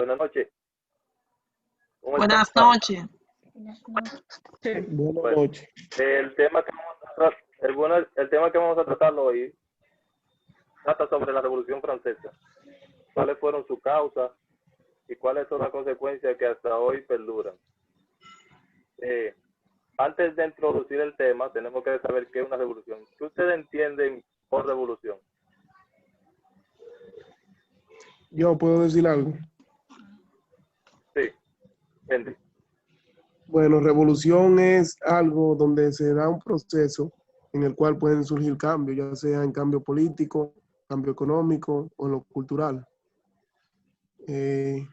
Buenas noches. ¿Cómo Buenas están? noches. Buenas Bueno, noches. el tema que vamos a tratar, el tema que vamos a tratar hoy trata sobre la Revolución Francesa. ¿Cuáles fueron sus causas y cuáles son las consecuencias que hasta hoy perduran? Antes de introducir el tema, tenemos que saber qué es una revolución. ¿Qué ustedes entienden por revolución? Yo puedo decir algo. Sí, Henry. Bueno, revolución es algo donde se da un proceso en el cual pueden surgir cambios, ya sea en cambio político, cambio económico o en lo cultural. Sí.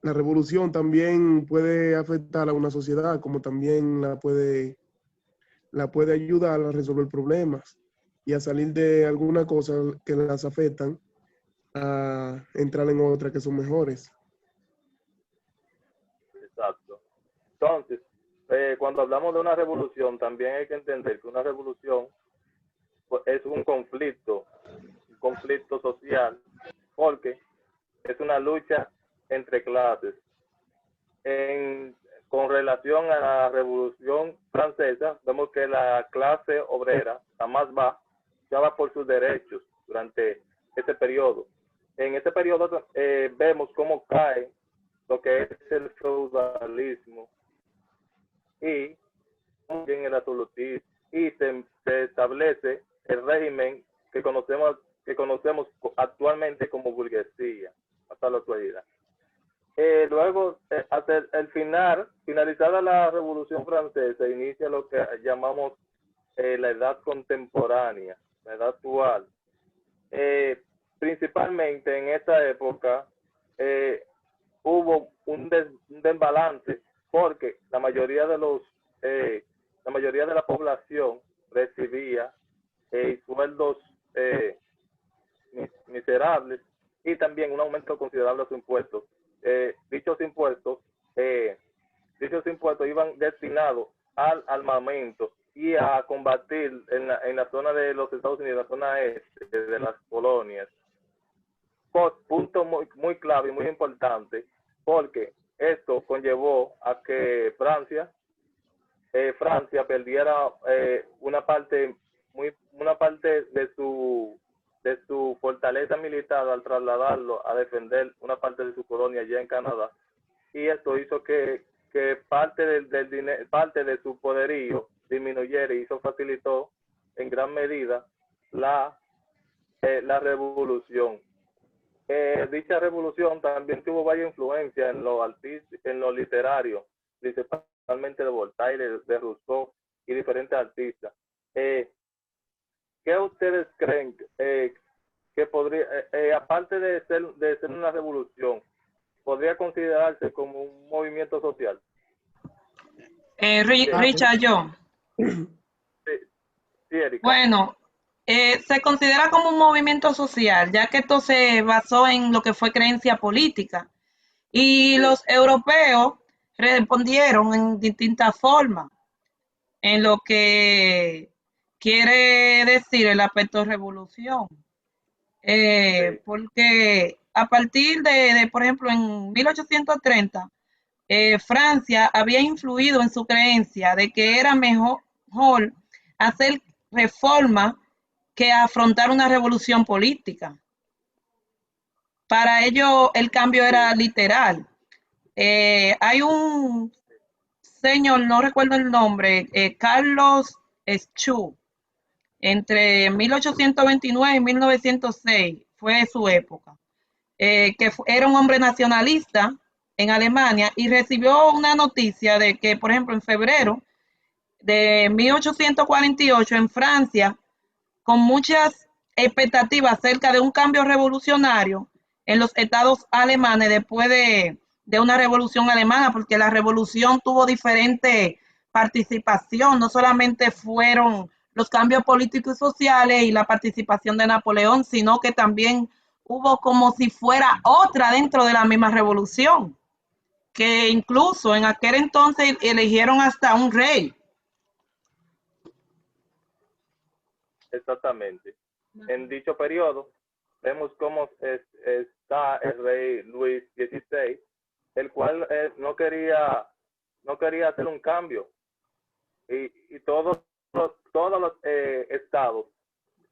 La revolución también puede afectar a una sociedad, como también la puede ayudar a resolver problemas y a salir de alguna cosa que las afectan, a entrar en otras que son mejores. Exacto. Entonces, cuando hablamos de una revolución, también hay que entender que una revolución pues, es un conflicto social, porque es una lucha entre clases. Con relación a la Revolución Francesa, vemos que la clase obrera, la más baja, luchaba por sus derechos durante ese periodo. En ese periodo vemos cómo cae lo que es el feudalismo y también el absolutismo, y se establece el régimen que conocemos actualmente como burguesía hasta la actualidad. Luego, hasta finalizada la Revolución Francesa, inicia lo que llamamos la edad contemporánea, la edad actual. Principalmente en esta época hubo un desbalance porque la mayoría de la población recibía sueldos miserables y también un aumento considerable de sus impuestos. Dichos impuestos iban destinados al armamento y a combatir en la zona de los Estados Unidos, la zona este de las colonias. Punto muy clave y muy importante, porque esto conllevó a que Francia perdiera una parte de su fortaleza militar al trasladarlo a defender una parte de su colonia allá en Canadá, y esto hizo que parte parte de su poderío disminuyera, y eso facilitó en gran medida la revolución. Dicha revolución también tuvo varias influencias en lo literario, principalmente de Voltaire, de Rousseau y diferentes artistas. ¿Qué ustedes creen que podría, aparte de ser una revolución, podría considerarse como un movimiento social? Richard, yo. Sí, Erika. Bueno, se considera como un movimiento social, ya que esto se basó en lo que fue creencia política. Y Sí. los europeos respondieron en distintas formas en lo que quiere decir el aspecto revolución. Sí. Porque a partir por ejemplo, en 1830, Francia había influido en su creencia de que era mejor hacer reforma que afrontar una revolución política. Para ello, el cambio era literal. Hay un señor, no recuerdo el nombre, Carlos Schur, entre 1829 y 1906 fue su época, era un hombre nacionalista en Alemania y recibió una noticia de que, por ejemplo, en febrero de 1848 en Francia, con muchas expectativas acerca de un cambio revolucionario en los estados alemanes después de una revolución alemana, porque la revolución tuvo diferente participación, no solamente fueron los cambios políticos y sociales y la participación de Napoleón, sino que también hubo como si fuera otra dentro de la misma revolución, que incluso en aquel entonces eligieron hasta un rey. Exactamente. En dicho periodo vemos cómo está el rey Luis XVI, el cual no quería hacer un cambio, y todos los estados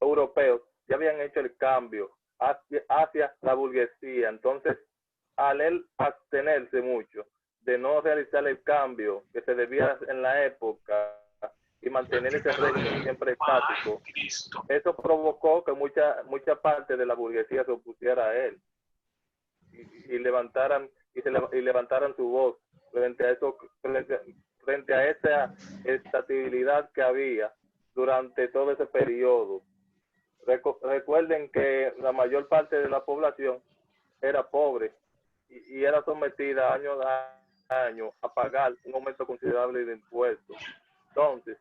europeos ya habían hecho el cambio hacia la burguesía. Entonces, al él abstenerse mucho de no realizar el cambio que se debía en la época y mantener ese régimen siempre estático, eso provocó que mucha parte de la burguesía se opusiera a él y levantaran su voz frente a esa estabilidad que había durante todo ese periodo. Recuerden que la mayor parte de la población era pobre y era sometida año a año a pagar un aumento considerable de impuestos. Entonces,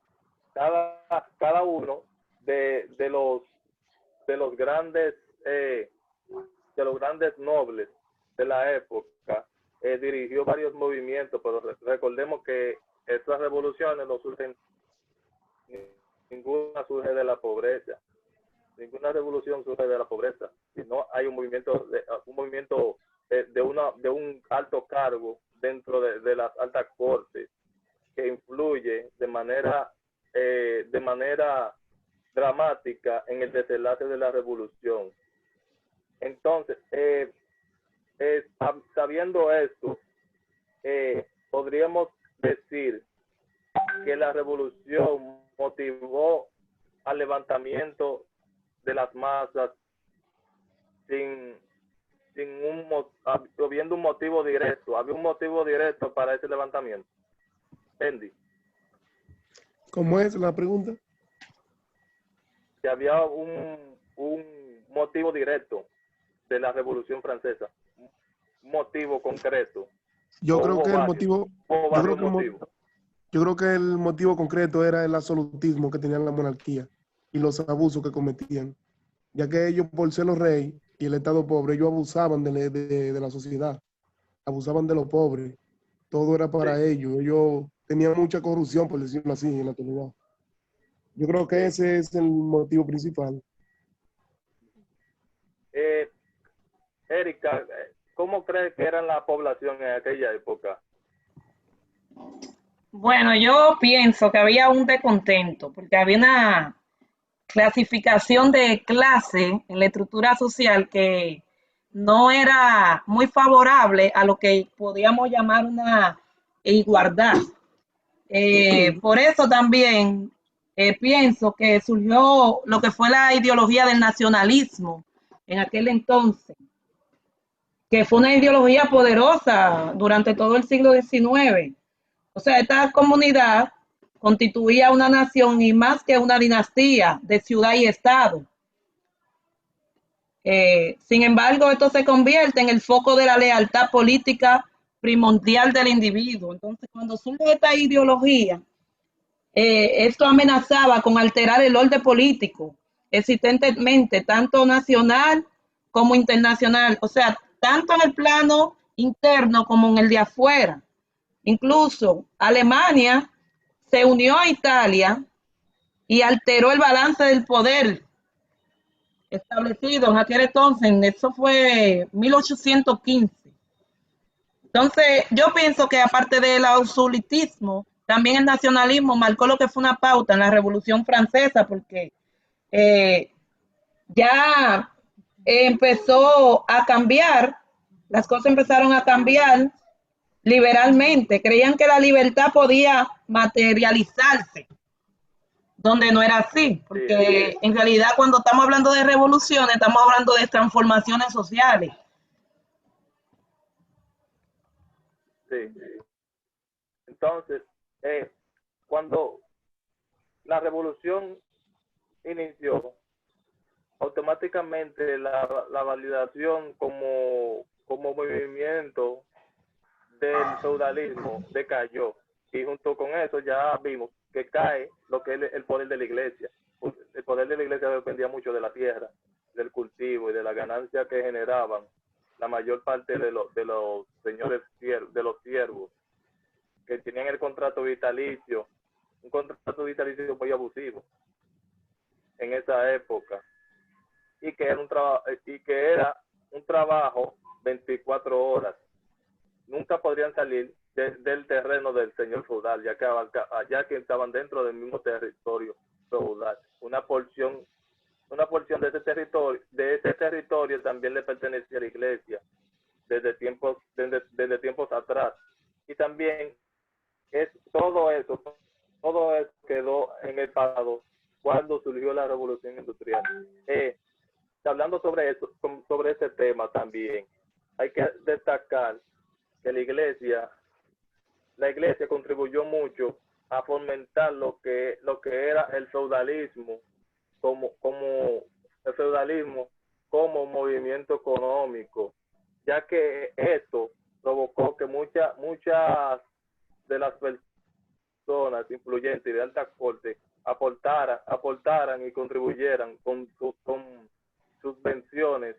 cada uno de los grandes nobles de la época dirigió varios movimientos, pero recordemos que estas revoluciones no surgen, ninguna surge de la pobreza. Ninguna revolución surge de la pobreza, sino hay un movimiento de un alto cargo dentro de las altas cortes que influye de manera dramática en el desenlace de la revolución. Entonces, sabiendo esto, podríamos decir que la revolución motivó al levantamiento de las masas habiendo un motivo directo. Había un motivo directo para ese levantamiento. Andy. ¿Cómo es la pregunta? Que había un motivo directo de la Revolución Francesa, un motivo concreto. Yo creo que el motivo concreto era el absolutismo que tenían la monarquía y los abusos que cometían, ya que ellos, por ser los reyes y el Estado pobre, ellos abusaban de la sociedad, abusaban de los pobres, todo era para ellos tenían mucha corrupción, por decirlo así, en la actualidad. Yo creo que ese es el motivo principal. Erika, ¿cómo crees que era la población en aquella época? Bueno, yo pienso que había un descontento, porque había una clasificación de clase en la estructura social que no era muy favorable a lo que podíamos llamar una igualdad. Por eso también pienso que surgió lo que fue la ideología del nacionalismo en aquel entonces, que fue una ideología poderosa durante todo el siglo XIX. O sea, esta comunidad constituía una nación y más que una dinastía de ciudad y estado. Sin embargo, esto se convierte en el foco de la lealtad política primordial del individuo. Entonces, cuando surge esta ideología, esto amenazaba con alterar el orden político existentemente, tanto nacional como internacional, o sea, tanto en el plano interno como en el de afuera. Incluso Alemania se unió a Italia y alteró el balance del poder establecido en aquel entonces, eso fue 1815. Entonces, yo pienso que aparte del absolutismo, también el nacionalismo marcó lo que fue una pauta en la Revolución Francesa, porque ya empezó a cambiar, las cosas empezaron a cambiar liberalmente. Creían que la libertad podía materializarse, donde no era así, porque en realidad cuando estamos hablando de revoluciones, estamos hablando de transformaciones sociales. Sí. Entonces, cuando la revolución inició, automáticamente la validación como movimiento del feudalismo decayó, y junto con eso ya vimos que cae lo que es el poder de la iglesia. El poder de la iglesia dependía mucho de la tierra, del cultivo y de la ganancia que generaban la mayor parte de los señores, de los siervos, que tenían el contrato vitalicio, un contrato vitalicio muy abusivo en esa época. y que era un trabajo 24 horas. Nunca podrían salir del terreno del señor feudal, ya que estaban dentro del mismo territorio feudal. Una porción de ese territorio también le pertenecía a la iglesia desde tiempos atrás. Y también todo eso quedó en el pasado cuando surgió la revolución industrial. Hablando sobre ese tema también, hay que destacar que la iglesia contribuyó mucho a fomentar lo que era el feudalismo como movimiento económico, ya que esto provocó que muchas de las personas influyentes y de alta corte aportaran y contribuyeran con subvenciones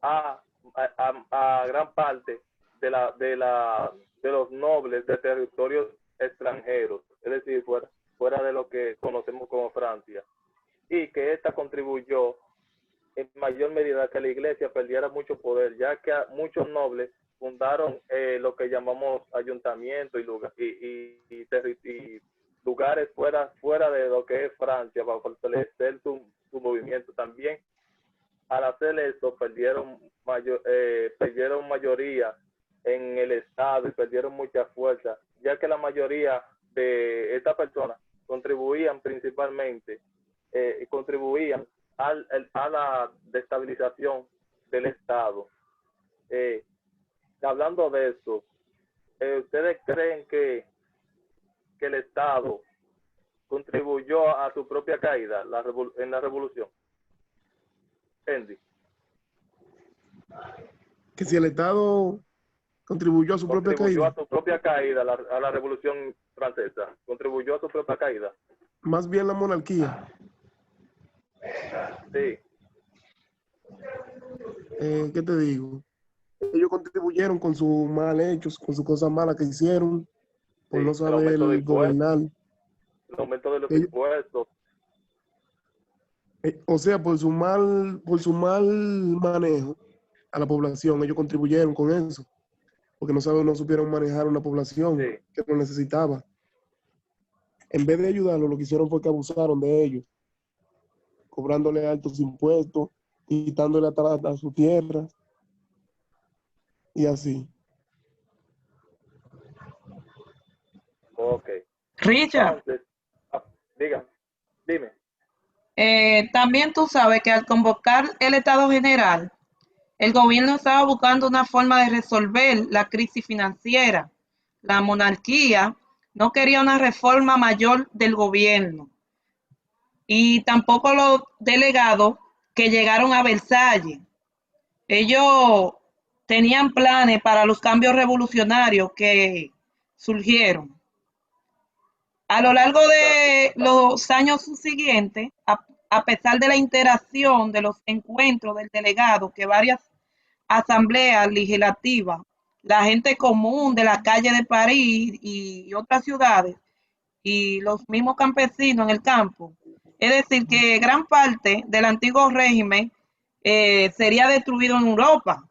a gran parte de los nobles de territorios extranjeros, es decir, fuera de lo que conocemos como Francia, y que esta contribuyó en mayor medida que la iglesia perdiera mucho poder, ya que muchos nobles fundaron lo que llamamos ayuntamientos y lugares fuera de lo que es Francia para fortalecer su movimiento. También al hacer eso perdieron mayoría en el Estado y perdieron mucha fuerza, ya que la mayoría de estas personas contribuían principalmente a la destabilización del Estado. Hablando de eso, ¿ustedes creen que el Estado contribuyó a su propia caída en la revolución? Andy. Que si el Estado contribuyó a su propia caída. A su propia caída, a la revolución francesa. Contribuyó a su propia caída. Más bien la monarquía. Sí. ¿Qué te digo? Ellos contribuyeron con sus mal hechos, con sus cosas malas que hicieron, por Sí, no saber gobernar. El aumento de los impuestos. O sea, por su mal manejo a la población, ellos contribuyeron con eso, porque no supieron manejar una población que lo necesitaba. En vez de ayudarlos, lo que hicieron fue que abusaron de ellos, cobrándole altos impuestos, quitándole a su tierra, y así. Ok. Richard. Entonces, dime. También tú sabes que al convocar el Estado General, el gobierno estaba buscando una forma de resolver la crisis financiera. La monarquía no quería una reforma mayor del gobierno y tampoco los delegados que llegaron a Versalles. Ellos tenían planes para los cambios revolucionarios que surgieron. A lo largo de los años subsiguientes, a pesar de la interacción de los encuentros del delegado, que varias asambleas legislativas, la gente común de la calle de París y otras ciudades, y los mismos campesinos en el campo, es decir, que gran parte del antiguo régimen sería destruido en Europa.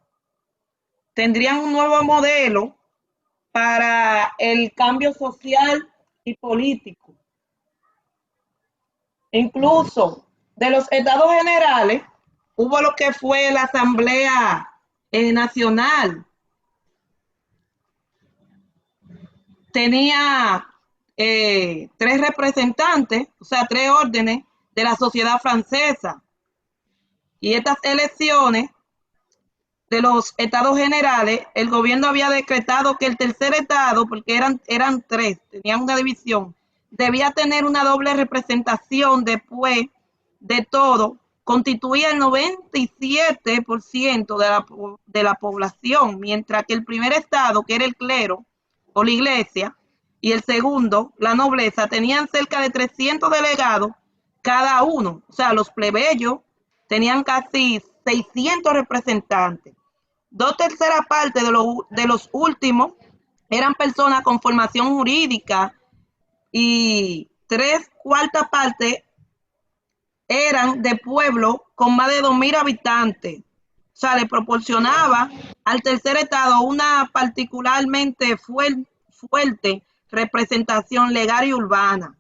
Tendrían un nuevo modelo para el cambio social y político. Incluso de los estados generales hubo lo que fue la Asamblea Nacional. Tenía 3 representantes, o sea, 3 órdenes de la sociedad francesa. Y estas elecciones de los estados generales, el gobierno había decretado que el tercer estado, porque eran 3, tenían una división, debía tener una doble representación después de todo, constituía el 97% de la población, mientras que el primer estado, que era el clero o la iglesia, y el segundo, la nobleza, tenían cerca de 300 delegados cada uno. O sea, los plebeyos tenían casi 600 representantes. 2/3 partes de los últimos eran personas con formación jurídica y 3/4 partes eran de pueblos con más de 2.000 habitantes. O sea, le proporcionaba al tercer estado una particularmente fuerte representación legal y urbana.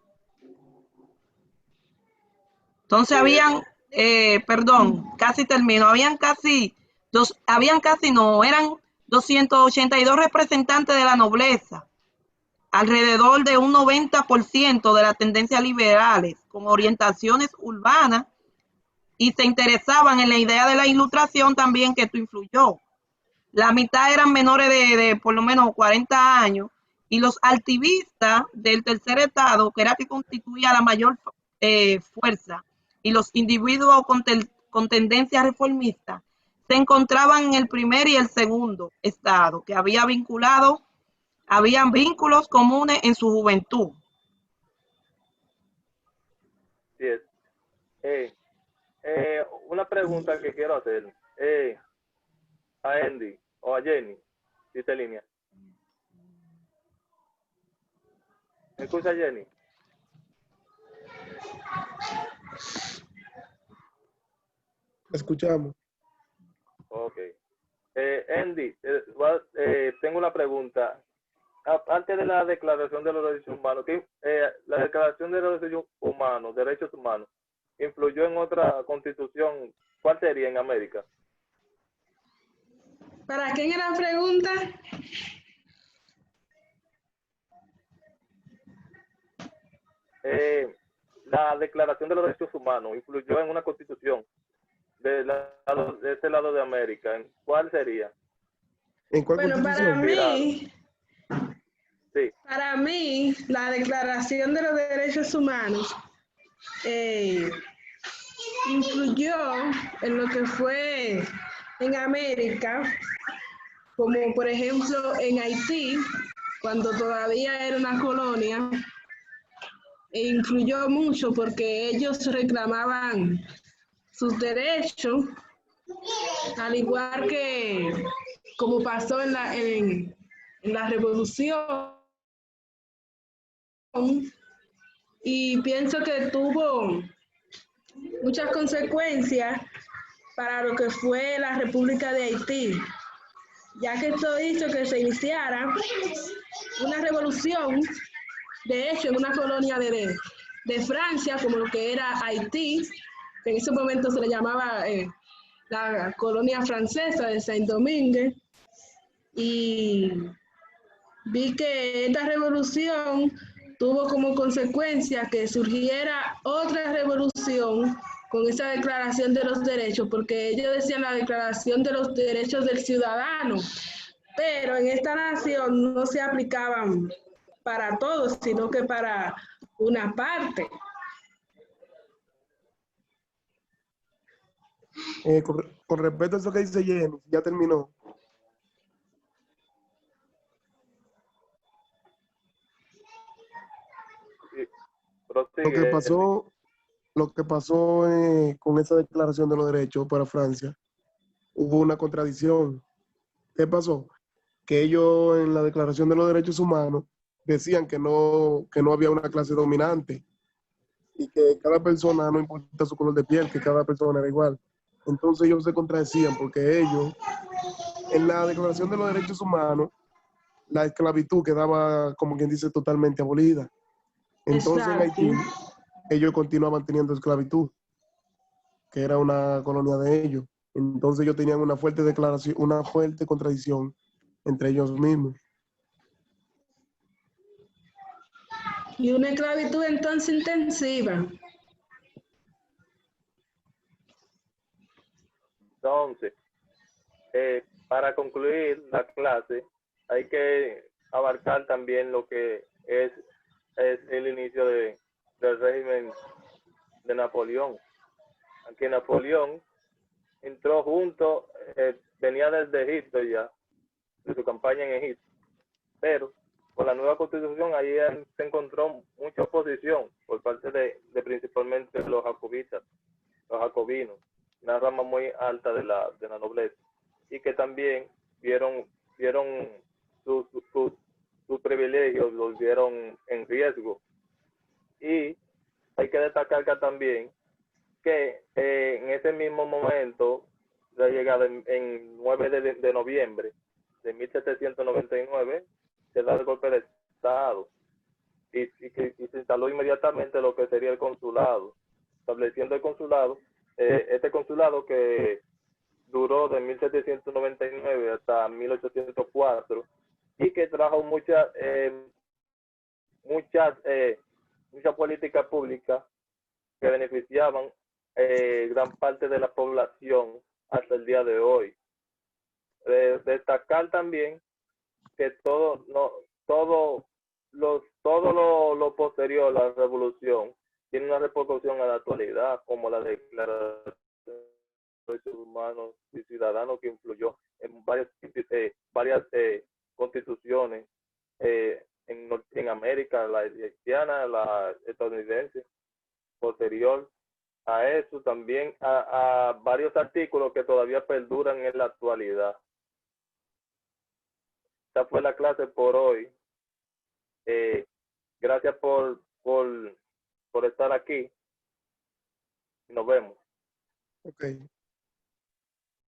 Entonces casi termino, eran 282 representantes de la nobleza, alrededor de un 90% de las tendencias liberales, con orientaciones urbanas, y se interesaban en la idea de la ilustración también, que esto influyó. La mitad eran menores de por lo menos 40 años, y los activistas del tercer estado, que era que constituía la mayor fuerza, y los individuos con tendencias reformistas, se encontraban en el primer y el segundo estado, que habían vínculos comunes en su juventud. Sí es. Una pregunta que quiero hacer a Andy o a Jenny, si está en línea. ¿Me escucha, Jenny? Escuchamos. Ok. Andy, tengo una pregunta. Antes de la Declaración de los Derechos Humanos, la Declaración de los Derechos Humanos, influyó en otra constitución. ¿Cuál sería en América? ¿Para quién era la pregunta? La Declaración de los Derechos Humanos influyó en una constitución de este lado de América. ¿En cuál sería? ¿En cuál Bueno, constitución? para mí, la Declaración de los Derechos Humanos influyó en lo que fue en América, como por ejemplo en Haití, cuando todavía era una colonia, e influyó mucho porque ellos reclamaban sus derechos, al igual que como pasó en la revolución, y pienso que tuvo muchas consecuencias para lo que fue la República de Haití, ya que esto hizo que se iniciara una revolución, de hecho, en una colonia de Francia, como lo que era Haití, que en ese momento se le llamaba la colonia francesa de Saint-Domingue, y vi que esta revolución tuvo como consecuencia que surgiera otra revolución con esa declaración de los derechos, porque ellos decían la declaración de los derechos del ciudadano, pero en esta nación no se aplicaban para todos, sino que para una parte. Con respecto a eso que dice Jenny, ya terminó. Lo que pasó con esa declaración de los derechos para Francia, hubo una contradicción. ¿Qué pasó? Que ellos en la Declaración de los Derechos Humanos decían que no había una clase dominante y que cada persona, no importa su color de piel, que cada persona era igual. Entonces ellos se contradecían porque ellos, en la Declaración de los Derechos Humanos, la esclavitud quedaba, como quien dice, totalmente abolida. Entonces en Haití, ellos continuaban teniendo esclavitud, que era una colonia de ellos. Entonces ellos tenían una fuerte declaración, una fuerte contradicción entre ellos mismos. Y una esclavitud entonces intensiva. Entonces, para concluir la clase, hay que abarcar también lo que es el inicio del régimen de Napoleón. Aquí Napoleón entró venía desde Egipto ya, de su campaña en Egipto, pero con la nueva constitución ahí se encontró mucha oposición por parte de principalmente los jacobinos, una rama muy alta de la nobleza, y que también vieron sus privilegios, los vieron en riesgo. Y hay que destacar que también que en ese mismo momento, la llegada en 9 de noviembre de 1799, se da el golpe de Estado y se instaló inmediatamente lo que sería el consulado, estableciendo el consulado, este consulado que duró de 1799 hasta 1804 y que trajo muchas políticas públicas que beneficiaban gran parte de la población hasta el día de hoy. Destacar también que todo lo posterior a la revolución tiene una repercusión a la actualidad, como la Declaración de Derechos Humanos y Ciudadanos, que influyó en varias constituciones en América, la haitiana, la estadounidense. Posterior a eso, también a varios artículos que todavía perduran en la actualidad. Esta fue la clase por hoy. Gracias por estar aquí. Nos vemos. Ok.